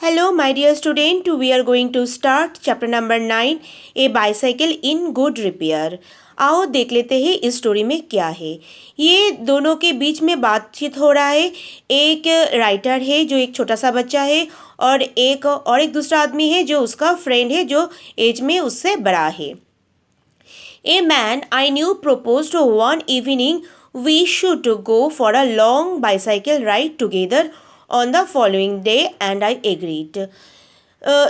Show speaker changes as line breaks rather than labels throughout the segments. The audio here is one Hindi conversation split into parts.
Hello, my dear student. We are going to start chapter number 9, A Bicycle in Good Repair. आओ देख लेते हैं इस स्टोरी में क्या है। ये दोनों के बीच में बातचीत हो रहा है। एक राइटर है जो एक छोटा सा बच्चा है और एक दूसरा आदमी है जो उसका फ्रेंड है जो एज में उससे बड़ा है। A man I knew proposed one evening we should go for a long bicycle ride together on the following day and I agreed.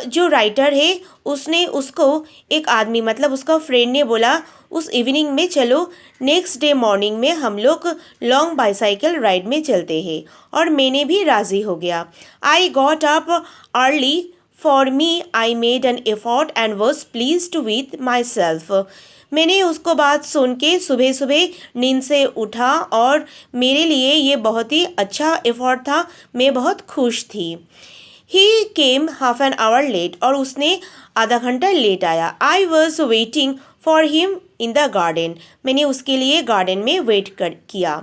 जो राइटर है उसने उसको एक आदमी मतलब उसका फ्रेंड ने बोला उस इवनिंग में चलो नेक्स्ट डे मॉर्निंग में हम लोग लॉन्ग बाईसाइकिल राइड में चलते हैं और मैंने भी राज़ी हो गया। I got up early for me I made an effort and was pleased with my self. मैंने उसको बात सुन के सुबह सुबह नींद से उठा और मेरे लिए ये बहुत ही अच्छा एफर्ट था, मैं बहुत खुश थी। ही केम हाफ एन आवर लेट और उसने आधा घंटा लेट आया। I was waiting for him in the garden, मैंने उसके लिए गार्डन में वेट किया।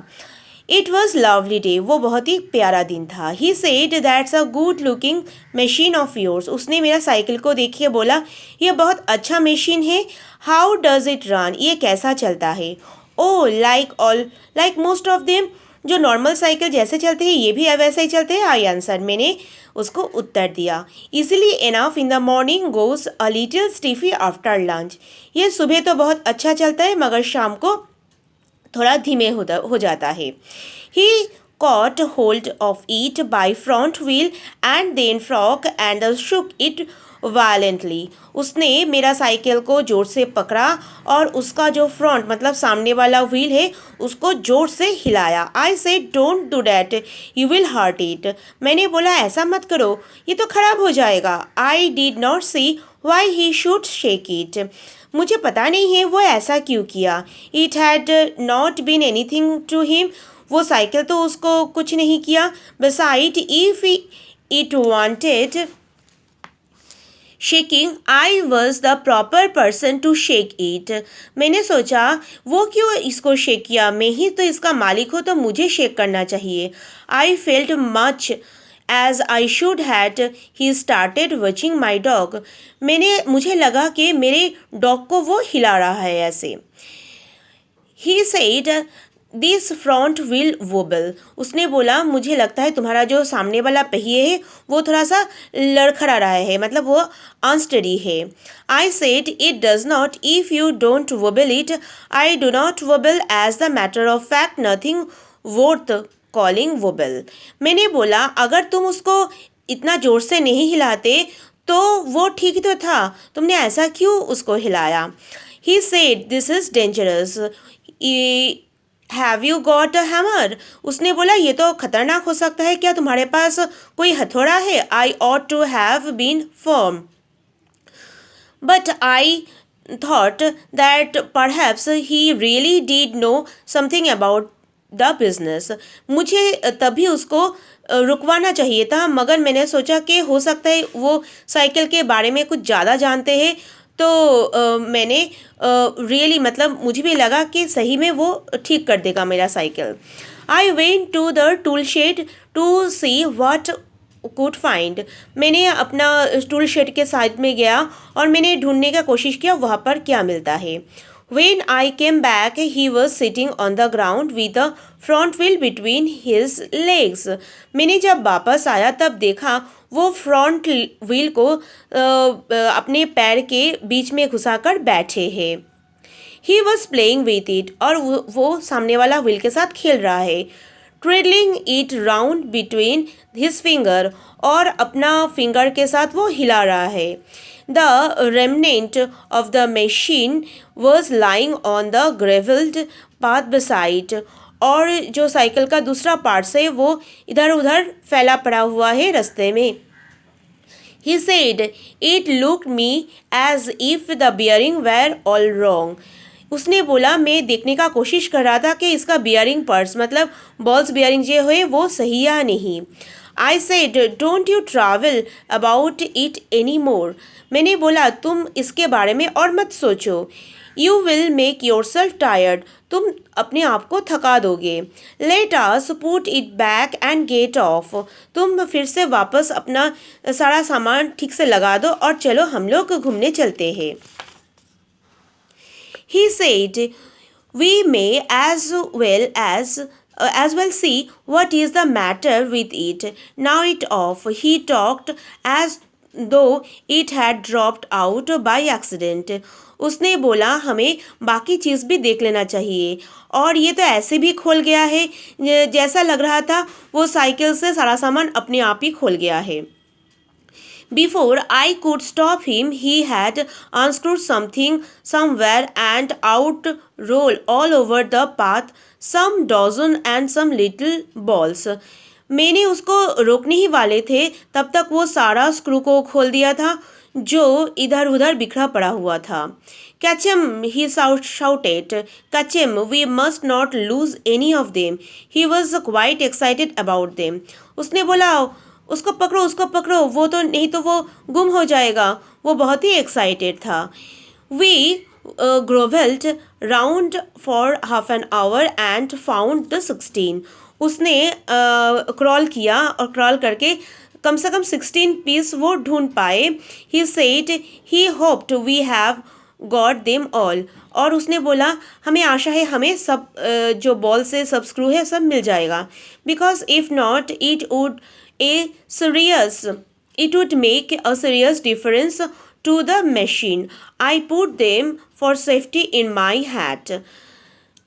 इट वॉज लवली डे, वो बहुत ही प्यारा दिन था। He said that's a good looking machine of yours, उसने मेरा साइकिल को देखिए बोला ये बहुत अच्छा मशीन है। हाउ डज इट रन, ये कैसा चलता है। ओ लाइक मोस्ट ऑफ देम, जो नॉर्मल साइकिल जैसे चलते हैं ये भी वैसे ही चलते हैं। आई आंसर, मैंने उसको उत्तर दिया। Easily enough in the morning goes a little stiffy after lunch, ये सुबह तो बहुत अच्छा चलता है मगर शाम को थोड़ा धीमे हो जाता है। ही caught hold of it by front wheel and then fork and shook it violently. उसने मेरा साइकिल को जोर से पकड़ा और उसका जो फ्रंट मतलब सामने वाला व्हील है उसको जोर से हिलाया। I said don't do that you will hurt it, मैंने बोला ऐसा मत करो ये तो खराब हो जाएगा। I did not see why he should shake it, मुझे पता नहीं है वो ऐसा क्यों किया। It had not been anything to him, वो साइकिल तो उसको कुछ नहीं किया। Beside if it wanted shaking I was the proper person to shake it, मैंने सोचा वो क्यों इसको शेक किया, मैं ही तो इसका मालिक हूँ तो मुझे शेक करना चाहिए। I felt much as I should had he started watching my dog, मुझे लगा कि मेरे डॉग को वो हिला रहा है ऐसे। He said this front wheel wobble, उसने बोला मुझे लगता है तुम्हारा जो सामने वाला पहिए है वो थोड़ा सा लड़खड़ा रहा है, मतलब वो अनस्टडी है। I said it does not if you don't wobble it, I do not wobble as the matter of fact nothing worth calling wobble, मैंने बोला अगर तुम उसको इतना ज़ोर से नहीं हिलाते तो वो ठीक तो था, तुमने ऐसा क्यों उसको हिलाया। He said this is dangerous have you got a hammer, उसने बोला ये तो खतरनाक हो सकता है, क्या तुम्हारे पास कोई हथौड़ा है। I ought to have been firm but I thought that perhaps he really did know something about the business, मुझे तभी उसको रुकवाना चाहिए था मगर मैंने सोचा कि हो सकता है वो साइकिल के बारे में कुछ ज़्यादा जानते हैं तो मैंने रियली मतलब मुझे भी लगा कि सही में वो ठीक कर देगा मेरा cycle. I went to the tool shed to see what could find, मैंने अपना टूल शेड के साइड में गया और मैंने ढूंढने का कोशिश किया वहाँ पर क्या मिलता है। When I came back, he was sitting on the ground with the front wheel between his legs. मैंने जब वापस आया तब देखा वो फ्रंट व्हील को अपने पैर के बीच में घुसाकर बैठे हैं। He was playing with it और वो सामने वाला व्हील के साथ खेल रहा है। Twiddling it round between his finger, और अपना फिंगर के साथ वो हिला रहा है। The remnant of the machine was lying on the gravelled path beside, और जो साइकिल का दूसरा पार्ट्स है वो इधर उधर फैला पड़ा हुआ है रास्ते में। He said it looked me as if the bearing were all wrong, उसने बोला मैं देखने का कोशिश कर रहा था कि इसका बियरिंग पर्स मतलब बॉल्स बियरिंग जो है वो सही या नहीं। I said don't you travel about it any more, मैंने बोला तुम इसके बारे में और मत सोचो। You will make yourself tired, तुम अपने आप को थका दोगे। Let us put it back and get off, तुम फिर से वापस अपना सारा सामान ठीक से लगा दो और चलो हम लोग घूमने चलते हैं। He said, we may as well see what is the matter with it. Now it off. He talked as though it had dropped out by accident. उसने बोला हमें बाकी चीज़ भी देख लेना चाहिए, और ये तो ऐसे भी खोल गया है जैसा लग रहा था वो साइकिल से सारा सामान अपने आप ही खोल गया है। Before I could stop him, he had unscrewed something somewhere and out rolled all over the path some dozen and some little balls. मैंने उसको रोकने ही वाले थे तब तक वो सारा स्क्रू को खोल दिया था जो इधर उधर बिखरा पड़ा हुआ था। Catch him, he shouted. Catch him, we must not lose any of them. He was quite excited about them. उसने बोला उसको पकड़ो, वो तो नहीं तो वो गुम हो जाएगा। वो बहुत ही एक्साइटेड था। We grovelled round for half an hour and found the 16। उसने क्रॉल किया और क्रॉल करके कम से कम 16 पीस वो ढूंढ पाए। He said he hoped we have got them all, और उसने बोला हमें आशा है हमें सब जो बॉल से सब स्क्रू है सब मिल जाएगा। Because if not it would make a serious difference to the machine. I put them for safety in my hat.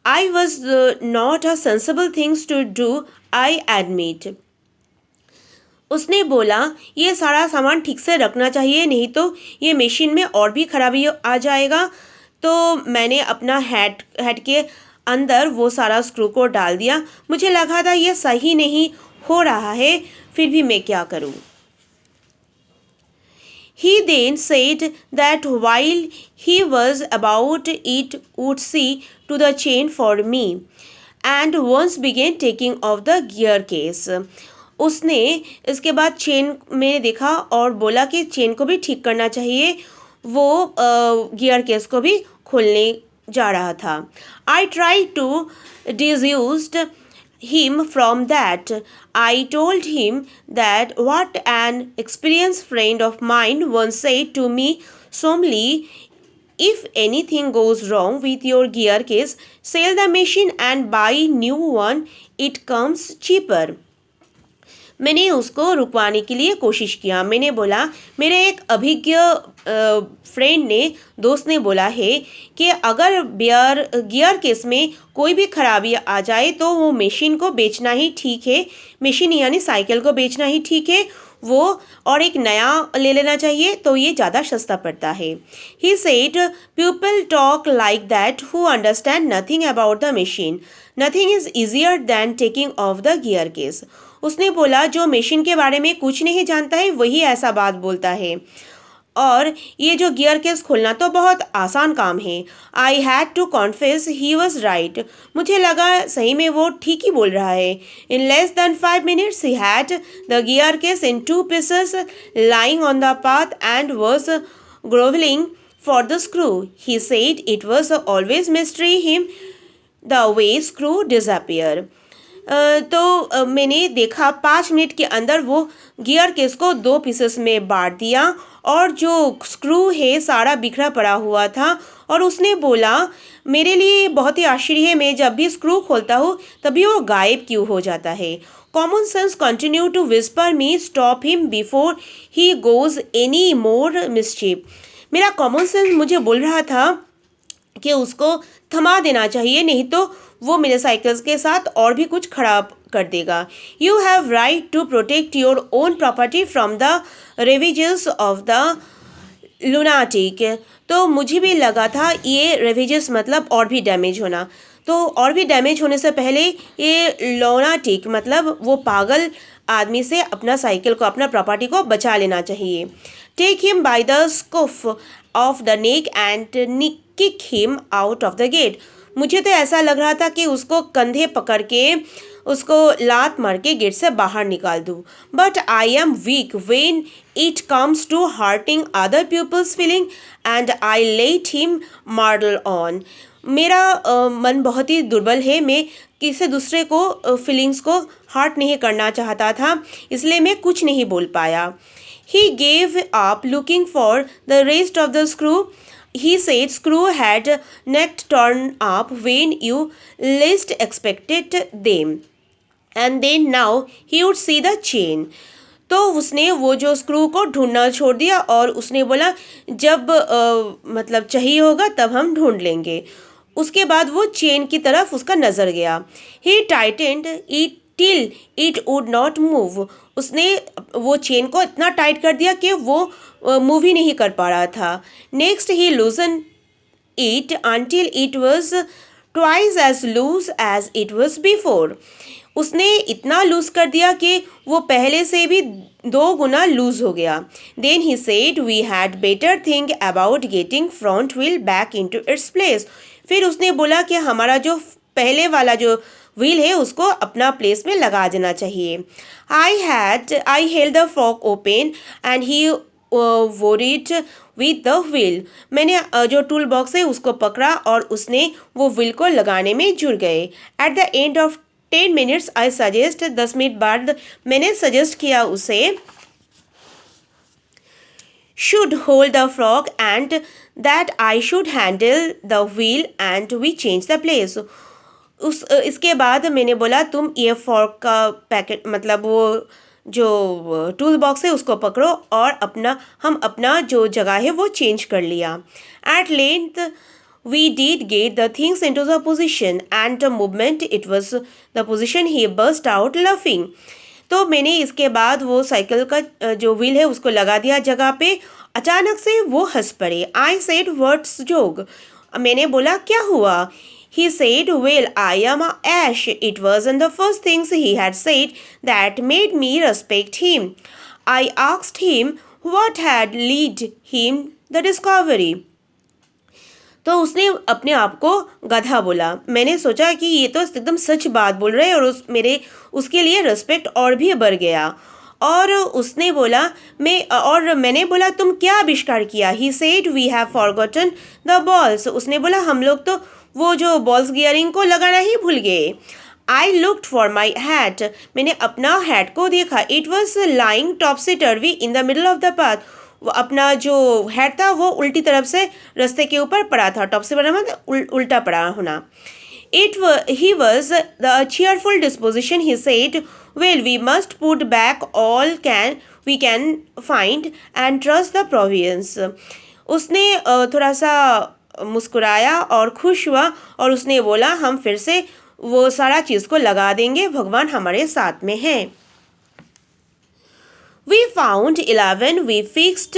I was not a sensible things to do, I admit. उसने बोला ये सारा सामान ठीक से रखना चाहिए, नहीं तो ये मशीन में और भी खराबी आ जाएगा। तो मैंने अपना हैट के अंदर वो सारा स्क्रू को डाल दिया। मुझे लगा था ये सही नहीं हो रहा है, फिर भी मैं क्या करूं। He then said that while he was about it would see to the chain for me and once began taking off the gear case. उसने इसके बाद चेन में देखा और बोला कि चेन को भी ठीक करना चाहिए। वो गियर केस को भी खोलने जा रहा था। I tried to dissuade him from that. I told him that what an experienced friend of mine once said to me solemnly, if anything goes wrong with your gear case, sell the machine and buy new one, it comes cheaper. मैंने उसको रुकवाने के लिए कोशिश किया। मैंने बोला मेरे एक अभिज्ञ फ्रेंड ने दोस्त ने बोला है कि अगर गियर केस में कोई भी खराबी आ जाए तो वो मशीन को बेचना ही ठीक है, मशीन यानी साइकिल को बेचना ही ठीक है, वो और एक नया ले लेना चाहिए तो ये ज़्यादा सस्ता पड़ता है। He said people talk like that who understand nothing about the machine, nothing is easier than taking off the gear case. उसने बोला जो मशीन के बारे में कुछ नहीं जानता है वही ऐसा बात बोलता है, और ये जो गियर केस खोलना तो बहुत आसान काम है। I had to confess he was right, मुझे लगा सही में वो ठीक ही बोल रहा है। In less than 5 minutes he had the gear case in 2 pieces lying on the path and was groveling for the screw. He said it was always mystery him the way screw disappear. तो मैंने देखा 5 मिनट के अंदर वो गियर केस को 2 पीसेस में बांट दिया और जो स्क्रू है सारा बिखरा पड़ा हुआ था, और उसने बोला मेरे लिए बहुत ही आश्चर्य है, मैं जब भी स्क्रू खोलता हूँ तभी वो गायब क्यों हो जाता है। Common sense continue to whisper me stop him before he goes any more mischief. मेरा कॉमन सेंस मुझे बोल रहा था कि उसको थमा देना चाहिए, नहीं तो वो मेरे साइकिल्स के साथ और भी कुछ खराब कर देगा। You have right to protect your own property from the ravages of the lunatic. तो मुझे भी लगा था ये रेवेजेस मतलब और भी डैमेज होना, तो और भी डैमेज होने से पहले ये लुनाटिक मतलब वो पागल आदमी से अपना साइकिल को अपना प्रॉपर्टी को बचा लेना चाहिए। Take him by the scruff of the neck and kick him out of the gate. मुझे तो ऐसा लग रहा था कि उसको कंधे पकड़ के उसको लात मार के गेट से बाहर निकाल दूँ, but I am weak when it comes to hurting other people's feeling and I let him muddle on. मेरा मन बहुत ही दुर्बल है, मैं किसी दूसरे को फीलिंग्स को हर्ट नहीं करना चाहता था, इसलिए मैं कुछ नहीं बोल पाया। He gave up looking for the rest of the screw. He said screw had neck turned up when you least expected them, and then now he would see the chain. तो उसने वो जो स्क्रू को ढूंढना छोड़ दिया और उसने बोला जब मतलब चाहिए होगा तब हम ढूंढ लेंगे। उसके बाद वो चेन की तरफ उसका नज़र गया। He tightened it till it would not move. उसने वो चेन को इतना टाइट कर दिया कि वो मूव ही नहीं कर पा रहा था। Next he लूजन it until it was twice as loose as it was before. उसने इतना लूज कर दिया कि वो पहले से भी 2 गुना लूज हो गया। Then he said we had better think about getting front wheel back into its place. फिर उसने बोला कि हमारा जो पहले वाला जो व्हील है उसको अपना प्लेस में लगा देना चाहिए। I held the fork open and he worried with the wheel. मैंने जो टूल बॉक्स है उसको पकड़ा और उसने वो व्हील को लगाने में जुड़ गए। At the end of 10 minutes I suggest 10 minute बाद मैंने सजेस्ट किया उसे should hold the frog and that I should handle the wheel and we change the place. इसके बाद मैंने बोला तुम ये फॉर्क का पैकेट मतलब वो जो टूल बॉक्स है उसको पकड़ो और हम अपना जो जगह है वो चेंज कर लिया। At length we did get the things into the position and the movement it was the position he burst out laughing. तो मैंने इसके बाद वो साइकिल का जो व्हील है उसको लगा दिया जगह पे। अचानक से वो हंस पड़े। I said what's joke. मैंने बोला क्या हुआ। He said, well, I am a Ash. It wasn't the first things he had said that made me respect him. I asked him what had led him the discovery. तो उसने अपने आप को गधा बोला। मैंने सोचा कि ये तो एकदम सच बात बोल रहे हैं और उसके लिए रिस्पेक्ट और भी बढ़ गया। और उसने बोला मैंने बोला तुम क्या आविष्कार किया। He said we have forgotten the balls. उसने बोला हम लोग तो वो जो बॉल्स गियरिंग को लगाना ही भूल गए। I looked for my hat. मैंने अपना हैट को देखा। It was lying टॉपसी टर्वी in the middle of the path. वो अपना जो हैट था वो उल्टी तरफ से रास्ते के ऊपर पड़ा था। टॉपसी पड़ा मतलब उल्टा पड़ा होना। He was the cheerful disposition. He said, well, we must put back all we can find and trust the providence. उसने थोड़ा सा मुस्कुराया और खुश हुआ और उसने बोला हम फिर से वो सारा चीज़ को लगा देंगे, भगवान हमारे साथ में हैं। We found 11. We fixed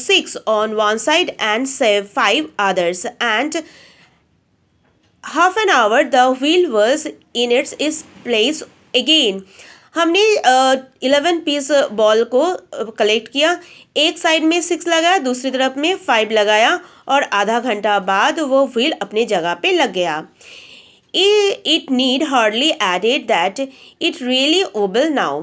6 on one side and 5 others, and half an hour the wheel was in its place again. हमने 11 पीस बॉल को कलेक्ट किया। एक साइड में 6 लगाया, दूसरी तरफ में 5 लगाया और आधा घंटा बाद वो व्हील अपने जगह पे लग गया। It need hardly added that it really wobble now.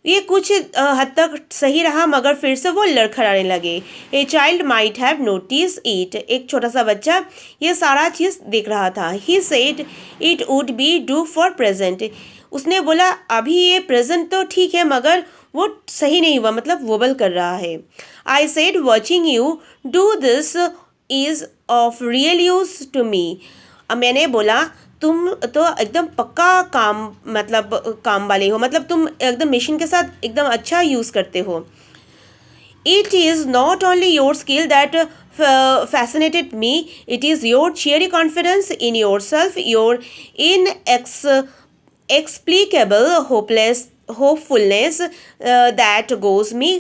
ये कुछ हद तक सही रहा मगर फिर से वो लड़खड़ाने लगे। A child might have notice it. एक छोटा सा बच्चा ये सारा चीज़ देख रहा था। He said it would be do for present. उसने बोला अभी ये प्रेजेंट तो ठीक है मगर वो सही नहीं हुआ, मतलब वोबल कर रहा है। I said watching you do this is of real use to me. मैंने बोला तुम तो एकदम पक्का काम वाले हो, मतलब तुम एकदम मशीन के साथ एकदम अच्छा यूज़ करते हो। It is not only your skill that fascinated me, it is your cheery confidence in yourself, your inexplicable hopefulness that goes me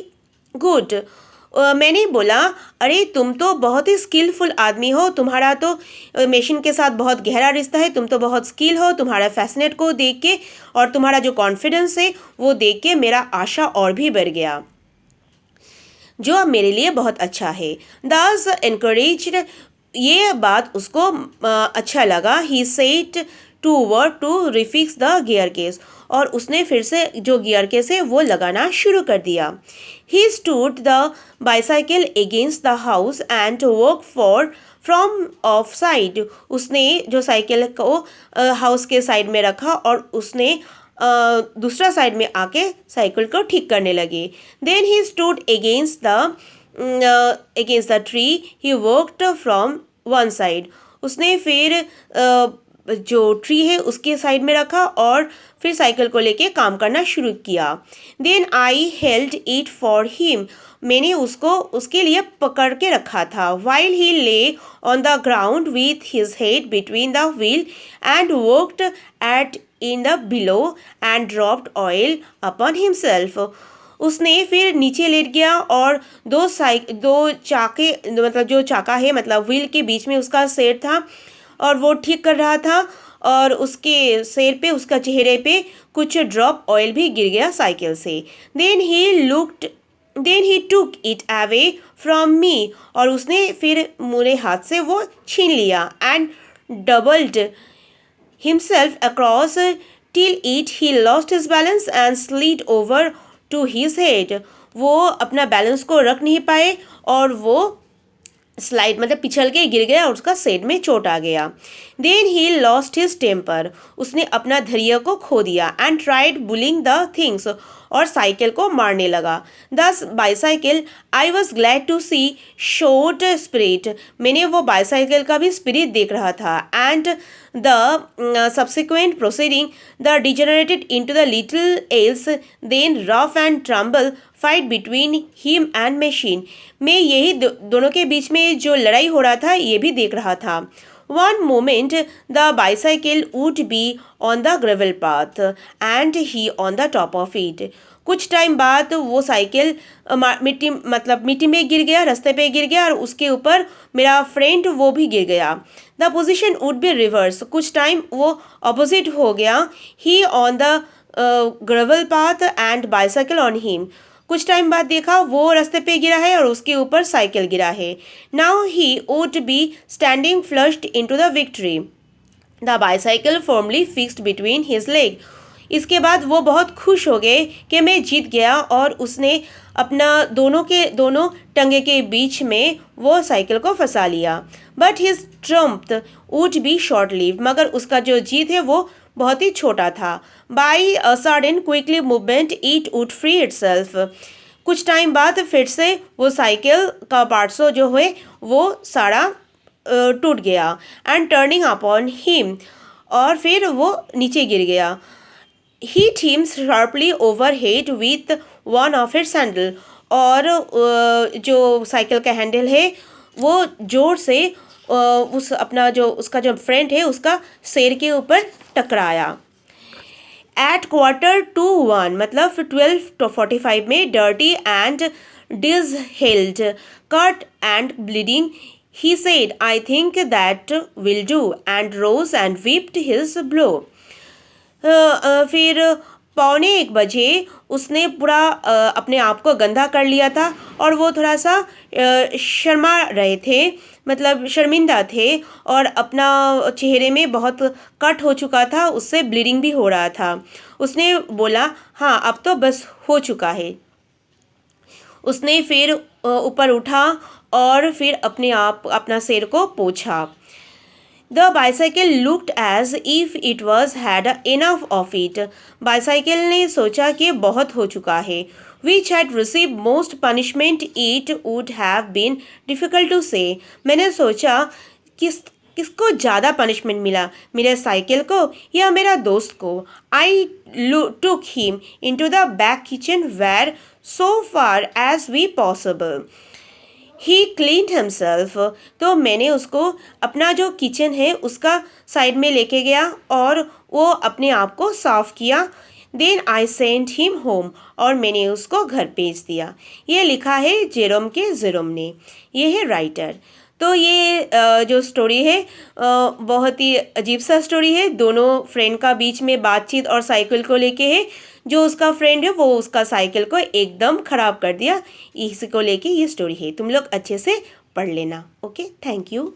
good. मैंने बोला अरे तुम तो बहुत ही स्किलफुल आदमी हो, तुम्हारा तो मशीन के साथ बहुत गहरा रिश्ता है, तुम तो बहुत स्किल हो। तुम्हारा फैसिनेट को देख के और तुम्हारा जो कॉन्फिडेंस है वो देख के मेरा आशा और भी बढ़ गया, जो अब मेरे लिए बहुत अच्छा है। Thus encouraged, ये बात उसको अच्छा लगा। He said to work to refix the gear case, और उसने फिर से जो गियर केस है वो लगाना शुरू कर दिया. He stood the bicycle against the house and work for from of side. उसने जो साइकिल को हाउस के साइड में रखा और उसने दूसरा साइड में आके साइकिल को ठीक करने लगे. Then he stood against the tree. He worked from one side. उसने फिर जो ट्री है उसके साइड में रखा और फिर साइकिल को लेके काम करना शुरू किया. Then I held it for him. मैंने उसको उसके लिए पकड़ के रखा था. वाइल ही ले on the ground with his head between the wheel and worked eight in the below and dropped oil upon himself. उसने फिर नीचे लेट गया और दो चाके मतलब जो चाका है मतलब व्हील के बीच में उसका सेट था और वो ठीक कर रहा था और उसके सिर पे उसका चेहरे पे कुछ ड्रॉप ऑयल भी गिर गया साइकिल से. Then he took it away from me. और उसने फिर मेरे हाथ से वो छीन लिया. And doubled himself across till it he lost his balance and slid over to his head. वो अपना बैलेंस को रख नहीं पाए और वो स्लाइड मतलब पिछल के गिर गया और उसका सेड में चोट आ गया. Then he lost his temper. उसने अपना धैर्य को खो दिया. And tried bullying the things. और साइकिल को मारने लगा. This bicycle I was glad to see showed spirit. मैंने वो बाईसाइकिल का भी स्पिरिट देख रहा था. And the subsequent proceeding the degenerated into the little else than rough and tumble fight between him and machine. मैं यही दोनों के बीच में जो लड़ाई हो रहा था ये भी देख रहा था. One moment the bicycle would be on the gravel path and he on the top of it. कुछ टाइम बाद वो साइकिल मिट्टी में गिर गया, रास्ते पे गिर गया और उसके ऊपर मेरा फ्रेंड वो भी गिर गया. The position would be reversed. कुछ टाइम वो अपोजिट हो गया. He on the gravel path and bicycle on him. कुछ टाइम बाद देखा वो रास्ते पे गिरा है और उसके ऊपर साइकिल गिरा है. Now he would be standing flushed into the victory. The bicycle formally fixed between his leg. इसके बाद वो बहुत खुश हो गए कि मैं जीत गया और उसने अपना दोनों टंगे के बीच में वो साइकिल को फंसा लिया. But his Trump would be short live. मगर उसका जो जीत है वो बहुत ही छोटा था. By a sudden quickly movement it wood free itself. कुछ टाइम बाद फिर से वो साइकिल का पार्ट्सो जो है वो सारा टूट गया. And turning upon him. और फिर वो नीचे गिर गया. Hit him sharply over head with one of its handle. और जो साइकिल का हैंडल है वो जोर से उसका जो फ्रेंड है उसका सिर के ऊपर टकराया. एट 1:45 मतलब 12:45 में dirty and dishevelled cut and bleeding he said I think that will do and rose and wiped his brow. फिर 1:45 उसने पूरा अपने आप को गंदा कर लिया था और वो थोड़ा सा शर्मा रहे थे मतलब शर्मिंदा थे और अपना चेहरे में बहुत कट हो चुका था, उससे ब्लीडिंग भी हो रहा था. उसने बोला हाँ अब तो बस हो चुका है. उसने फिर ऊपर उठा और फिर अपना सिर को पोंछा. The bicycle looked as if it was had enough of it. Bicycle ने सोचा कि बहुत हो चुका है. Which had received most punishment it would have been difficult to say. मैंने सोचा किसको ज़्यादा पनिशमेंट मिला, मेरे साइकिल को या मेरा दोस्त को. I took him into the back kitchen where so far as we possible. He cleaned himself. तो मैंने उसको अपना जो किचन है उसका साइड में लेके गया और वो अपने आप को साफ किया. Then I sent him home. और मैंने उसको घर भेज दिया. ये लिखा है जेरोम ने. ये है राइटर. तो ये जो स्टोरी है बहुत ही अजीब सा स्टोरी है. दोनों फ्रेंड का बीच में बातचीत और साइकिल को लेके है. जो उसका फ्रेंड है वो उसका साइकिल को एकदम ख़राब कर दिया. इसी को लेके ये स्टोरी है. तुम लोग अच्छे से पढ़ लेना. Okay, thank you.